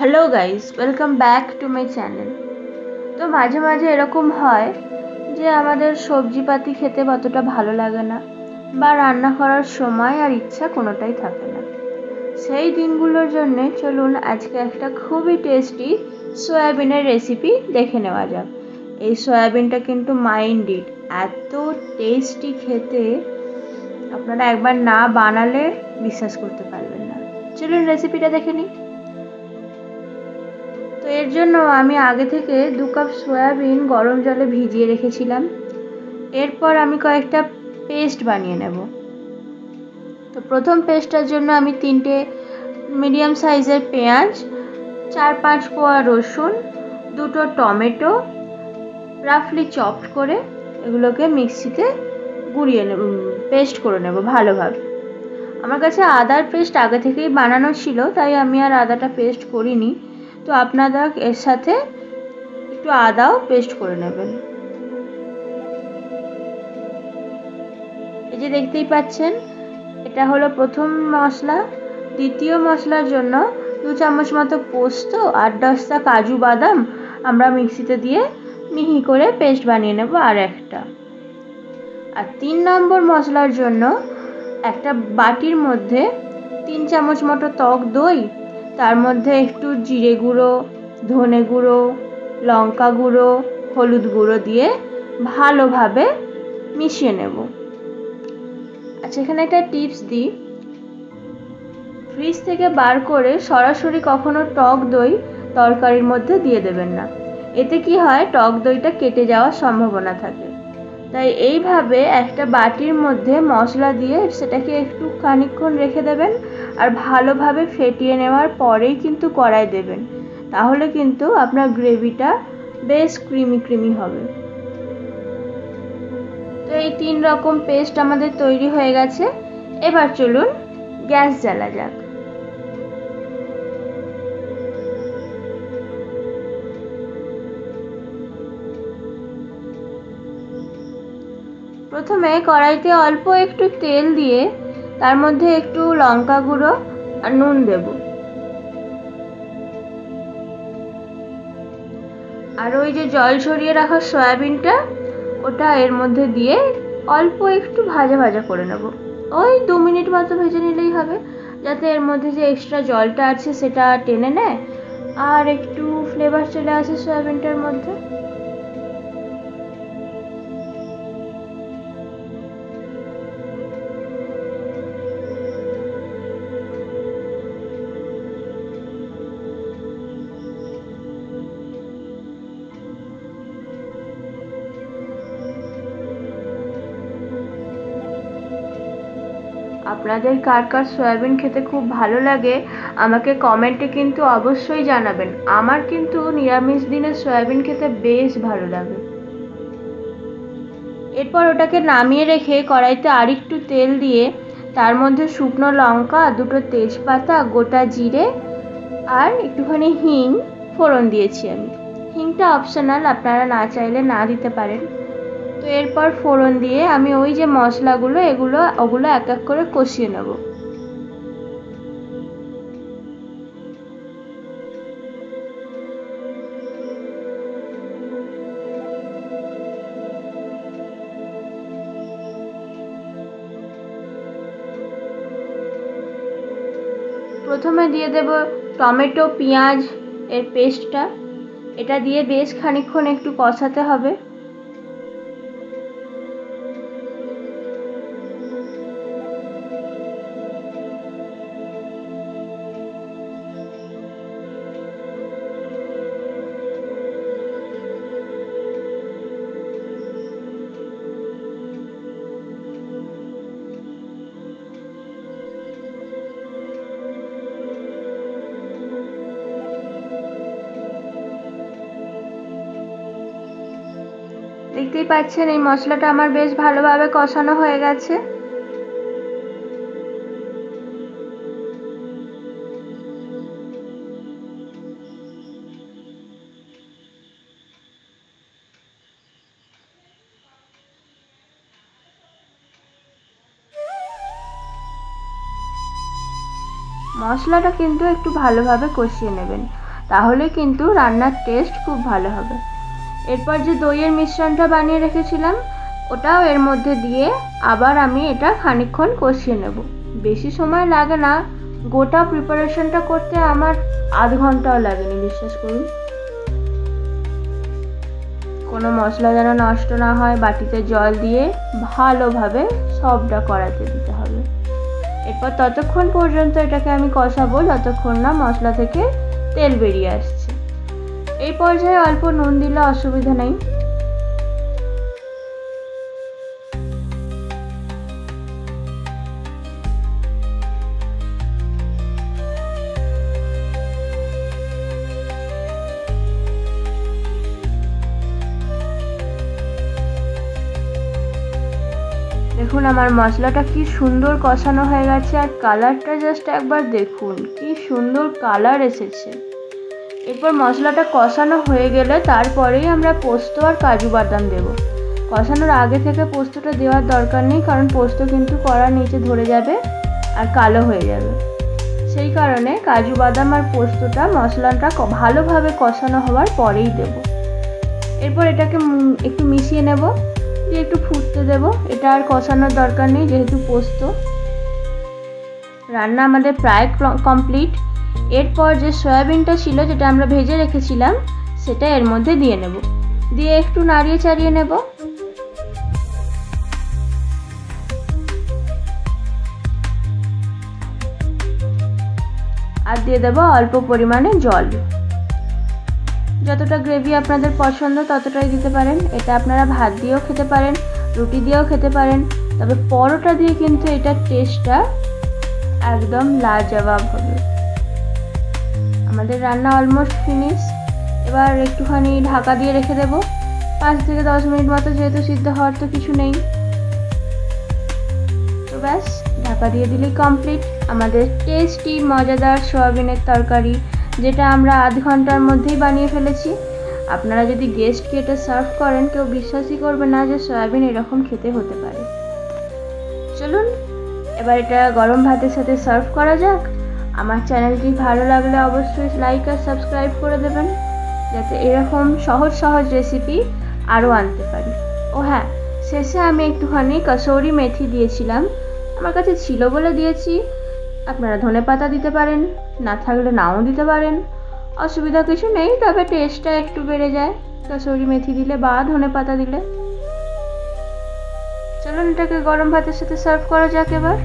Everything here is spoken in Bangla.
Hello guys, welcome back to my channel. তো মাঝে মাঝে এরকম হয় যে আমাদের সবজিপাতি খেতে অতটা ভালো লাগে না, বা রান্না করার সময় আর ইচ্ছা কোনোটাই থাকে না। সেই দিনগুলোর জন্য চলুন আজকে একটা খুবই টেস্টি সয়াবিনের রেসিপি দেখে নেওয়া যাক। এই সয়াবিনটা কিন্তু মাইন্ডেড, এত টেস্টি খেতে, আপনারা একবার না বানালে বিশ্বাস করতে পারবেন না। চলুন রেসিপিটা দেখে নিই। তো এর জন্য আমি আগে থেকে 2 কাপ সয়াবিন গরম জলে ভিজিয়ে রেখেছিলাম। এরপর আমি কয়েকটা পেস্ট বানিয়ে নেব। তো প্রথম পেস্টটার জন্য আমি 3টে মিডিয়াম সাইজের পেঁয়াজ, 4-5 কোয়া রসুন, 2টো টমেটো রাফলি চপড করে এগুলোকে মিক্সিতে গুঁড়িয়ে নেব, পেস্ট করে নেব ভালোভাবে। আমার কাছে আদার পেস্ট আগে থেকেই বানানো ছিল, তাই আমি আর আদাটা পেস্ট করিনি। তো আপনারা এর সাথে একটু আদাও পেস্ট করে নেবেন। এই যে দেখতেই পাচ্ছেন, এটা হলো প্রথম মশলা। দ্বিতীয় মশলার জন্য 2 চামচ মতো পোস্ত আর 10টা কাজু বাদাম আমরা মিক্সিতে দিয়ে মিহি করে পেস্ট বানিয়ে নেব আর একটা। আর 3 নম্বর মশলার জন্য একটা বাটির মধ্যে 3 চামচ মতো টক দই, তার মধ্যে একটু জিরে গুঁড়ো, ধনে গুঁড়ো, লঙ্কা গুঁড়ো, হলুদ গুঁড়ো দিয়ে ভালোভাবে মিশিয়ে নেব। আচ্ছা, এখানে একটা টিপস দিই, ফ্রিজ থেকে বার করে সরাসরি কখনো টক দই তরকারির মধ্যে দিয়ে দেবেন না। এতে কি হয়, টক দইটা কেটে যাওয়ার সম্ভাবনা থাকে। তাই এইভাবে একটা বাটির মধ্যে মশলা দিয়ে সেটাকে একটু খানিকক্ষণ রেখে দেবেন, আর ভালোভাবে ফেটিয়ে নেওয়ার পরেই কিন্তু কড়াই দেবেন। তাহলে কিন্তু আপনার গ্রেভিটা বেশ ক্রিমি হবে। তো এই 3 রকম পেস্ট আমাদের তৈরি হয়ে গেছে। এবার চলুন গ্যাস জ্বালা যাক। প্রথমে কড়াইতে অল্প একটু তেল দিয়ে তার মধ্যে একটু লঙ্কা গুঁড়ো আর নুন দেব। আর ওই যে জল ছড়িয়ে রাখা সয়াবিনটা, ওটা এর মধ্যে দিয়ে অল্প একটু ভাজা করে নেব। ওই 2 মিনিট মতো ভেজে নিলেই হবে, যাতে এর মধ্যে যে এক্সট্রা জলটা আছে সেটা টেনে নেয় আর একটু ফ্লেভার চলে আসে সয়াবিনটার মধ্যে। আপনাদের কার কার সয়াবিন খেতে খুব ভালো লাগে আমাকে কমেন্টে কিন্তু অবশ্যই জানাবেন। আমার কিন্তু নিরামিষ দিনে সয়াবিন খেতে বেশ ভালো লাগে। এরপর ওটাকে নামিয়ে রেখে কড়াইতে আরেকটু তেল দিয়ে তার মধ্যে শুকনো লঙ্কা, 2টো তেজপাতা, গোটা জিরে আর একটুখানি হিং ফোড়ন দিয়েছি আমি। হিংটা অপশনাল, আপনারা না চাইলে না দিতে পারেন। তো এরপর ফোড়ন দিয়ে আমি ওই যে মশলাগুলো ওগুলো এক এক করে কষিয়ে নেব। প্রথমে দিয়ে দেব টমেটো পেঁয়াজ এর পেস্টটা। এটা দিয়ে বেশ খানিকক্ষণ একটু কষাতে হবে। দেখতেই পাচ্ছেন এই মশলাটা আমার বেশ ভালোভাবে কষানো হয়ে গেছে। মশলাটা কিন্তু একটু ভালোভাবে কষিয়ে নেবেন, তাহলে কিন্তু রান্নার টেস্ট খুব ভালো হবে। এরপর যে দইয়ের মিশ্রণটা বানিয়ে রেখেছিলাম ওটাও এর মধ্যে দিয়ে আবার আমি এটা খানিকক্ষণ কষিয়ে নেব। বেশি সময় লাগে না, গোটা প্রিপারেশনটা করতে আমার আধ ঘন্টাও লাগেনি, বিশ্বাস করুন। কোনো মশলা যেন নষ্ট না হয়, বাটিতে জল দিয়ে ভালোভাবে সবটা কড়াইতে দিতে হবে। এরপর ততক্ষণ পর্যন্ত এটাকে আমি কষাবো যতক্ষণ না মশলা থেকে তেল বেরিয়ে আসছে। এই পর্যায়ে অল্প নুন দিলে অসুবিধা নেই। দেখুন আমার মশলাটা কি সুন্দর কষানো হয়ে গেছে, আর কালারটা জাস্ট একবার দেখুন কি সুন্দর কালার এসেছে। এরপর মশলাটা কষানো হয়ে গেলে তারপরেই আমরা পোস্ত আর কাজু বাদাম দেব। কষানোর আগে থেকে পোস্তটা দেওয়ার দরকার নেই, কারণ পোস্ত কিন্তু কড়ার নিচে ধরে যাবে আর কালো হয়ে যাবে। সেই কারণে কাজু বাদাম আর পোস্তটা মশলাটা ভালোভাবে কষানো হওয়ার পরেই দেব। এরপর এটাকে একটু মিশিয়ে নেব, দিয়ে একটু ফুটতে দেব। এটা আর কষানোর দরকার নেই, যেহেতু পোস্ত। রান্না আমাদের প্রায় কমপ্লিট। এরপর যে সয়াবিনটা ছিল যেটা আমরা ভেজে রেখেছিলাম সেটা এর মধ্যে দিয়ে নেব, দিয়ে একটু নাড়িয়ে চাড়িয়ে নেব। আর দিয়ে দেব অল্প পরিমাণে জল। যতটা গ্রেভি আপনাদের পছন্দ ততটাই দিতে পারেন। এটা আপনারা ভাত দিয়েও খেতে পারেন, রুটি দিয়েও খেতে পারেন, তবে পরোটা দিয়ে কিন্তু এটার টেস্টটা একদম লাজবাব হবে। আমাদের রান্না অলমোস্ট ফিনিশ। এবার একটুখানি ঢাকা দিয়ে রেখে দেব 5 থেকে 10 মিনিট মতো, যেহেতু সিদ্ধ হওয়ার তো কিছু নেই। তো ব্যাস, ঢাকা দিয়ে দিলেই কমপ্লিট আমাদের টেস্টি মজাদার সয়াবিনের তরকারি, যেটা আমরা আধ ঘন্টার মধ্যেই বানিয়ে ফেলেছি। আপনারা যদি গেস্টকে এটা সার্ভ করেন, কেউ বিশ্বাসই করবে না যে সয়াবিন এরকম খেতে হতে পারে। চলুন এবার এটা গরম ভাতের সাথে সার্ভ করা যাক। আমার চ্যানেলটি ভালো লাগলে অবশ্যই লাইক আর সাবস্ক্রাইব করে দেবেন, যাতে এরকম সহজ সহজ রেসিপি আরও আনতে পারি। ও হ্যাঁ, শেষে আমি একটুখানি কসৌরি মেথি দিয়েছিলাম, আমার কাছে ছিল বলে দিয়েছি। আপনারা ধনেপাতা দিতে পারেন, না থাকলে নাও দিতে পারেন, অসুবিধা কিছু নেই, তবে টেস্টটা একটু বেড়ে যায় কসৌরি মেথি দিলে বা ধনেপাতা দিলে। চলুন এটাকে গরম ভাতের সাথে সার্ভ করা যাক এবার।